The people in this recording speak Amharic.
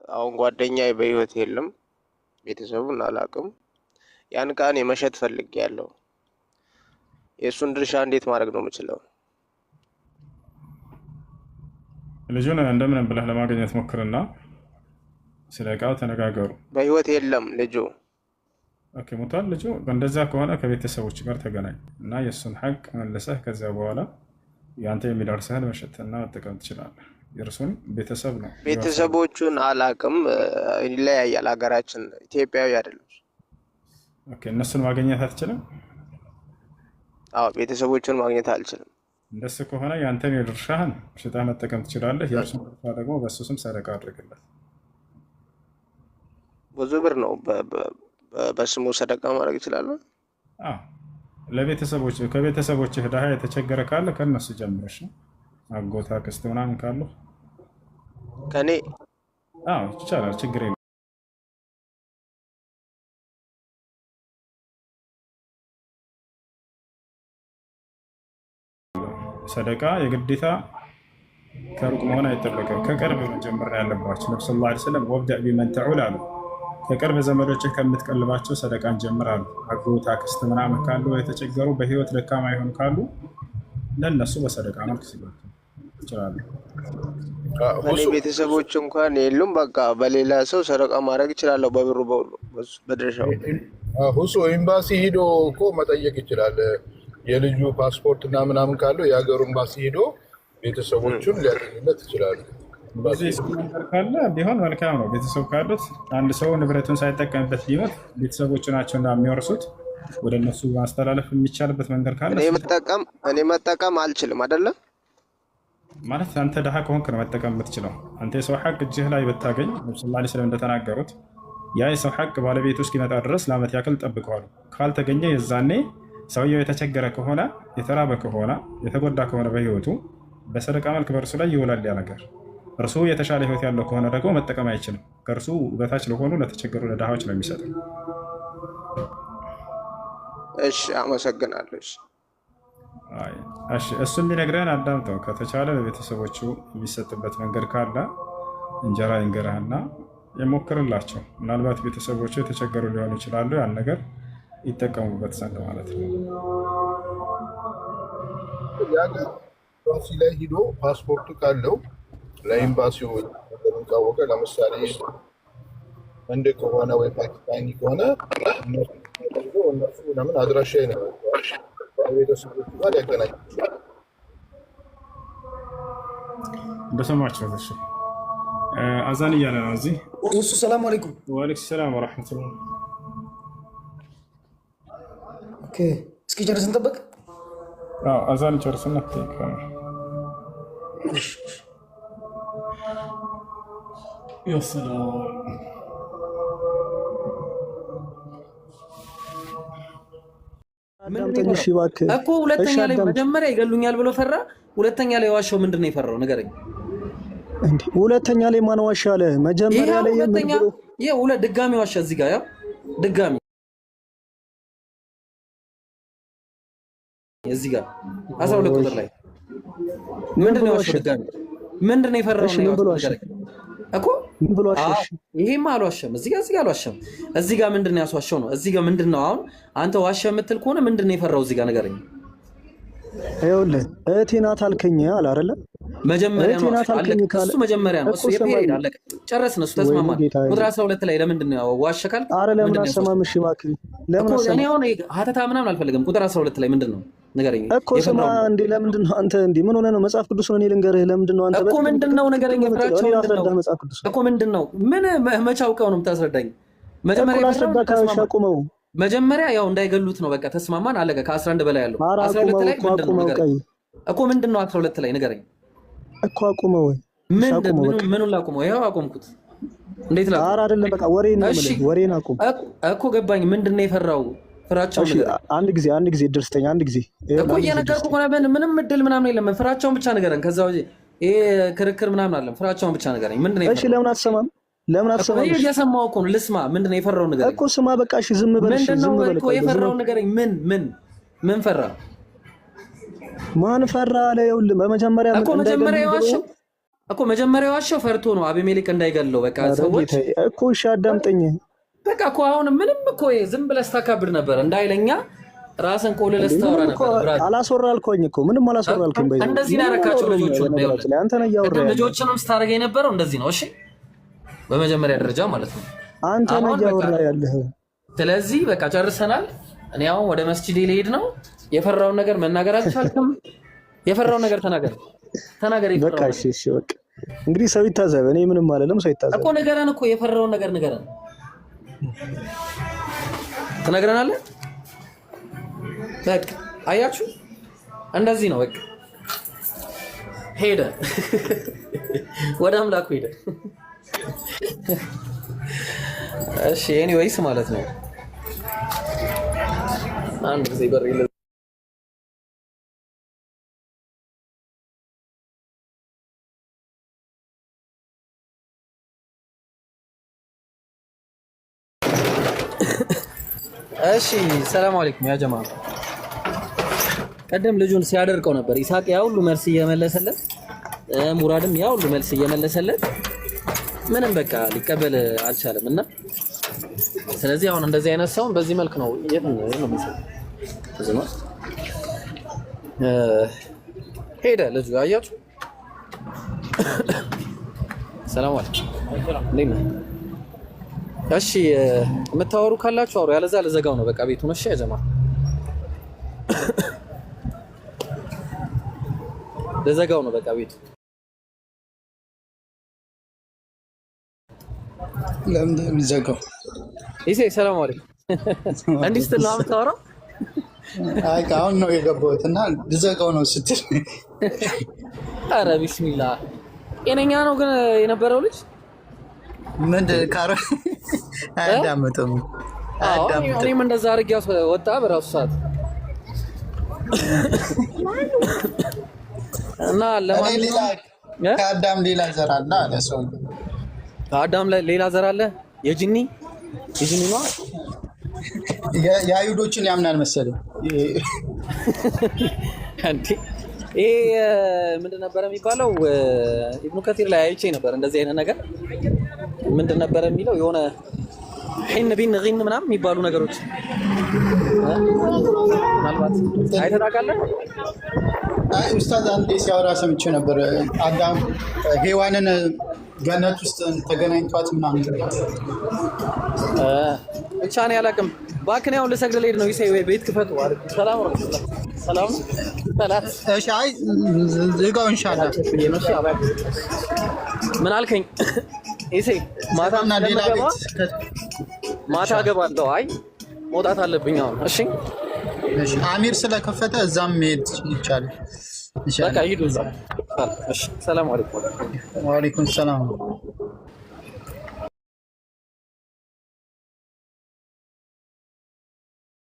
አሁን ጓደኛዬ በህይወት የለም፣ ቤተሰቡን አላውቅም። ያን ቃን የመሸጥ ፈልጌያለሁ። የእሱን ድርሻ እንዴት ማድረግ ነው የምችለው? ልጁን እንደምን ብለህ ለማግኘት ሞክርና ስለ እቃው ተነጋገሩ። በህይወት የለም ልጁ። ኦኬ ሞቷል ልጁ። እንደዛ ከሆነ ከቤተሰቦች ጋር ተገናኝ እና የእሱን ሐቅ መልሰህ ከዚያ በኋላ ያንተ የሚደርስህን መሸጥና መጠቀም ትችላለህ። የእርሱን ቤተሰብ ነው። ቤተሰቦቹን አላውቅም፣ ይለያያል። ሀገራችን ኢትዮጵያዊ አይደለም። ኦኬ እነሱን ማግኘት አትችልም? አዎ ቤተሰቦቹን ማግኘት አልችልም። እንደሱ ከሆነ ያንተን የድርሻህን ሽጠህ መጠቀም ትችላለህ። የእርሱን ድርሻ ደግሞ በእሱ ስም ሰደቃ አድርግለት። ብዙ ብር ነው በስሙ ሰደቃ ማድረግ ይችላል። ለቤተሰቦች ከቤተሰቦችህ ድሃ የተቸገረ ካለ ከእነሱ ጀምረሽ ነው። አጎታ ክስት ምናምን ካሉ ከኔ ይቻላል፣ ችግር የለም። ሰደቃ የግዴታ ከሩቅ መሆን አይጠበቅም፣ ከቅርብ መጀመር ያለባቸው። ነብዩ ሰለላሁ ዐለይሂ ወሰለም ወብደእ ቢመን ተዑል አሉ። ከቅርብ ዘመዶችህ ከምትቀልባቸው ሰደቃን ጀምራሉ። አጎት አክስት ምናምን ካሉ የተቸገሩ በህይወት ደካማ ይሆን ካሉ ለነሱ በሰደቃ መልክ ሲባል ይችላሉ። እኔ ቤተሰቦች እንኳን የሉም። በቃ በሌላ ሰው ሰደቃ ማድረግ ይችላለሁ፣ በብሩ በሁሉ በድርሻው። ሁሱ ኤምባሲ ሂዶ እኮ መጠየቅ ይችላል። የልጁ ፓስፖርት እና ምናምን ካለው የሀገሩ ኤምባሲ ሂዶ ቤተሰቦቹን ሊያገኙለት ይችላሉ። ካለ ቢሆን መልካም ነው። ቤተሰብ ካሉት አንድ ሰው ንብረቱን ሳይጠቀምበት ቢሞት ቤተሰቦቹ ናቸው እና የሚወርሱት። ወደ እነሱ ማስተላለፍ የሚቻልበት መንገድ ካለ እኔ መጠቀም አልችልም አይደለ? ማለት አንተ ድሃ ከሆንክ ነው መጠቀም የምትችለው። አንተ የሰው ሐቅ እጅህ ላይ ብታገኝ ነብዩ ሰለላሁ ዐለይሂ ወሰለም እንደተናገሩት ያ የሰው ሐቅ ባለቤቱ እስኪመጣ ድረስ ለዓመት ያክል ጠብቀዋል። ካልተገኘ የዛኔ ሰውየው የተቸገረ ከሆነ የተራበ ከሆነ የተጎዳ ከሆነ በህይወቱ በሰደቃ መልክ በእርሱ ላይ ይውላል ያ ነገር። እርሱ የተሻለ ህይወት ያለው ከሆነ ደግሞ መጠቀም አይችልም። ከእርሱ በታች ለሆኑ ለተቸገሩ ለድሃዎች ነው የሚሰጠው። እሺ አመሰግናለሁ። እሺ እሱ የሚነግረህን አዳምጠው። ከተቻለ ለቤተሰቦቹ የሚሰጥበት መንገድ ካለ እንጀራ ይንገረህና የሞክርላቸው። ምናልባት ቤተሰቦቹ የተቸገሩ ሊሆኑ ይችላሉ። ያን ነገር ይጠቀሙበት ዘንድ ማለት ነው። ኤምባሲ ላይ ሂዶ ፓስፖርቱ ካለው ለኤምባሲው ካወቀ፣ ለምሳሌ ህንድ ከሆነ ወይ ፓኪስታኒ ከሆነ እነሱ ለምን አድራሻ ነው ቤተሰቦቹ ጋር ያገናኝ። እንደሰማችሁ እሺ። አዛን እያለ ነው እዚህ። ሰላም አለይኩም። ወአለይኩም ሰላም ወራህመቱላህ። ኦኬ እስኪ ጨርሰን እንጠብቅ። አዛን ጨርስና ተይከም ሰላም እኮ ሁለተኛ ላይ መጀመሪያ ይገሉኛል ብሎ ፈራ። ሁለተኛ ላይ ዋሻው ምንድን ነው የፈራው? ንገረኝ። እንዴ ሁለተኛ ላይ ማን ዋሻ አለ? መጀመሪያ ላይ ሁለተኛ ድጋሚ ዋሻ እዚህ ጋር ድጋሚ እዚህ ጋር 12 ቁጥር ላይ ምንድነው ዋሻው? ድጋሚ ምንድነው የፈራው? ንገረኝ እኮ ምን ብሎ ዋሻሽ? ይሄማ አልዋሸም። እዚህ ጋር አልዋሸም። እዚህ ጋር ምንድነው ያስዋሸው ነው? እዚህ ጋር ምንድነው አሁን አንተ ዋሸ የምትል ከሆነ ምንድነው የፈራው? እዚህ ጋር ንገረኝ። ይኸውልህ እህቴ ናት አልከኝ አለ አይደለ? መጀመሪያ ነው እሱ መጀመሪያ ነው እሱ የፔሬድ አለቀ። ጨረስን። እሱ ተስማማን። ቁጥር 12 ላይ ለምንድን ነው ዋሸካል? አረ ለምን አሰማምሽ እባክህ። ለምን አሰማም? እኔ አሁን ሀተታ ምናምን አልፈልግም። ቁጥር 12 ላይ ምንድን ነው ንገረኝ እኮ። ስማ እንዴ ለምንድን ነው አንተ እንዴ ምን ሆነህ ነው? መጽሐፍ ቅዱስ ነው። እኔ ልንገርህ ለምንድን ነው አንተ እኮ ምንድን ነው ንገረኝ። ፍራቸው ምንድን ነው መጽሐፍ ቅዱስ እኮ ምንድን ነው? ምን መቼ አውቀው ነው የምታስረዳኝ? መጀመሪያ ተስማማን። መጀመሪያ ያው እንዳይገሉት ነው በቃ ተስማማን። አለቀ። ከ11 በላይ ያለው 12 ላይ ምንድን ነው ንገረኝ እኮ። ምንድን ነው 12 ላይ ንገረኝ እኮ። አቁመው ወይ ምኑን ላቁመው? ይኸው አቆምኩት። እንዴት ላቁመው? ኧረ አይደለም በቃ ወሬን ነው የምልህ። ወሬን አቁም እኮ ገባኝ። ምንድን ነው የፈራው? ፍራቸው አንድ ጊዜ ድርስተኛ አንድ ጊዜ እኮ እየነገርኩህ ሆነ። ምንም እድል ምናምን የለም። ፍራቸውን ብቻ ንገረን። ከዛ ይሄ ክርክር ምናምን አለም። ፍራቸውን ብቻ ንገረኝ። ምንድን ነው? እሺ ለምን አትሰማም? ለምን አትሰማም? እየሰማሁ እኮ ነው። ልስማ። ምንድን ነው የፈራው ንገረኝ እኮ። ስማ በቃ እሺ ዝም በል። እሺ ዝም በል እኮ የፈራው ንገረኝ። ምን ፈራ? ማን ፈራ አለ? ይኸውልህ በመጀመሪያ እኮ መጀመሪያ የዋሸው እኮ መጀመሪያ ዋሸው ፈርቶ ነው አቤሜሌክ እንዳይገለው። በቃ ሰዎች እኮ እሺ አዳምጠኝ። በቃ እኮ አሁን ምንም እኮ ዝም ብለህ ስታካብድ ነበር እንዳይለኛ ራስን ቆልለህ ስታወራ ነበር። አላስወራ አልከኝ እኮ ምንም አላስወራ አልከኝ። እንደዚህ ነው ያረካቸው ልጆቹን ነው አንተ ነህ ያወራህ። ልጆቹንም ስታረጋ የነበረው እንደዚህ ነው። እሺ በመጀመሪያ ደረጃ ማለት ነው አንተ ነህ ያወራህ ያለህ። ስለዚህ በቃ ጨርሰናል። እኔ አሁን ወደ መስጂድ ልሄድ ነው። የፈራውን ነገር መናገር አልቻልክም። የፈራውን ነገር ተናገር። በቃ እሺ በቃ እንግዲህ ሰው ይታዘብ። እኔ ምንም አልልም። ሰው ይታዘብ እኮ ንገረን እኮ የፈራውን ነገር ንገረን። ትነግረናለህ። በቃ አያችሁ እንደዚህ ነው። በቃ ሄደ ወደ አምላኩ ሄደ። እሺ ኤኒዌይስ ማለት ነው አንድ ጊዜ በር ይለ እሺ ሰላም አለይኩም ያ ጀማ። ቀደም ልጁን ሲያደርቀው ነበር ኢሳቅ ያ ሁሉ መልስ እየመለሰለት፣ ሙራድም ያ ሁሉ መልስ እየመለሰለት ምንም በቃ ሊቀበል አልቻለም። እና ስለዚህ አሁን እንደዚህ አይነት ሰውን በዚህ መልክ ነው ነው የሚሰጠው። ሄደ ልጁ አያችሁ። ሰላም አለይኩም። እሺ የምታወሩ ካላችሁ አውሩ፣ ያለዛ ለዘጋው ነው በቃ ቤቱን። እሺ ያጀማ ለዘጋው ነው በቃ ቤቱ። ለምን የሚዘጋው? ኢሴ ሰላም አለይኩም። እንዴ ስትል ነው የምታወራው? አይ አሁን ነው የገባሁት እና ልዘጋው ነው ስትል። ኧረ ቢስሚላ ጤነኛ ነው ግን የነበረው ልጅ ምንድን ካረ አያዳምጥም። እኔም እንደዛ አድርጌ ወጣ በራሱ ሰዓት እና ከአዳም ሌላ ዘር አለ አለ ሰው። ከአዳም ሌላ ዘር አለ። የጂኒ ነው የአይሁዶችን ያምናል መሰለኝ። እንዴ ይሄ ምንድን ነበረ የሚባለው? ኢብኑ ከቲር ላይ አይቼ ነበር እንደዚህ አይነት ነገር። ምንድን ነበረ የሚለው? የሆነ ሒን ቢን ጊን ምናምን የሚባሉ ነገሮች ምናልባት አይተህ ታውቃለህ? አይ ኡስታዝ አንዴ ሲያወራ ሰምቼ ነበር። አዳም ሔዋንን ገነት ውስጥ ተገናኝቷት ምናምን ብቻ እኔ አላውቅም። እባክህ እኔ አሁን ልሰግድ ልሄድ ነው። ይሄ ቤት ክፈቱ። ሰላም ሰላም ሰላም። እሺ አይ ዝጋው ኢንሻአላህ። ምን አልከኝ? ኢሴ ማታና ሌላ ቤት ማታ ገባለሁ። አይ መውጣት አለብኝ አሁን። እሺ እሺ አሚር ስለከፈተ እዛም መሄድ ይቻላል። በቃ ሂዱ እዛ። እሺ ሰላም አለይኩም። ወአለይኩም ሰላም።